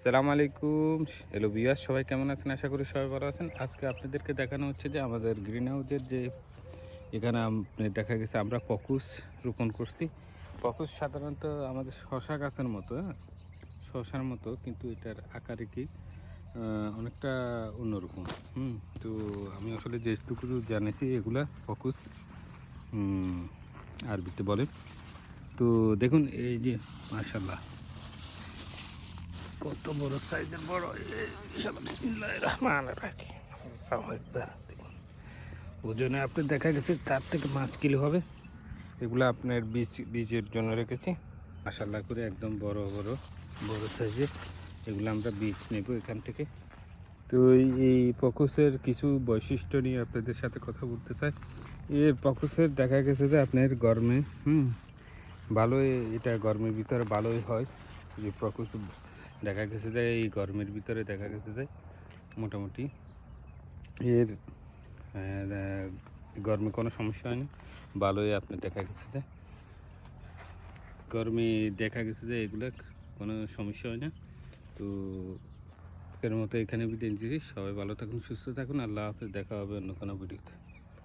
আসসালামু আলাইকুম। Hello viewers, সবাই কেমন আছেন? আশা করি সবাই ভালো আছেন। আজকে আপনাদেরকে দেখানো হচ্ছে যে আমাদের গ্রিন হাউসের যে এখানে দেখা গেছে আমরা পকুস রোপণ করছি। পকুস সাধারণত আমাদের শশা গাছের মতো, হ্যাঁ, শশার মতো, কিন্তু এটার আকারে কি অনেকটা অন্যরকম। তো আমি আসলে যেটুকু জানিছি এগুলা পকুস আরবিতে বলে। তো দেখুন এই যে মাশাআল্লাহ কত বড় সাইজের বড়, বিসমিল্লাহির রহমানির রহিম। আল্লাহু আকবার। ওজনে আপনি দেখা গেছে 4 থেকে 5 কিলো হবে। এগুলো আপনার বীজের জন্য রেখেছি মাশাআল্লাহ করে, একদম বড় বড় বড় সাইজের। এগুলো আমরা বীজ নেব এখান থেকে। তো এই পকুসের কিছু বৈশিষ্ট্য নিয়ে আপনাদের সাথে কথা বলতে চাই। এই পকুসের দেখা গেছে যে আপনার গরমে ভালোই, এটা গরমের ভিতরে ভালোই হয়। যে পকুস দেখা গেছে যে এই গরমের ভিতরে দেখা গেছে যে মোটামুটি এর গরমে কোনো সমস্যা হয়নি, ভালোই আপনার দেখা গেছে যে গরমে দেখা গেছে যে এগুলো কোনো সমস্যা হয় না। তো এর মতো এখানে বিদায় নিচ্ছি। সবাই ভালো থাকুন, সুস্থ থাকুন। আল্লাহ হাফেজ। দেখা হবে অন্য কোনো ভিডিওতে।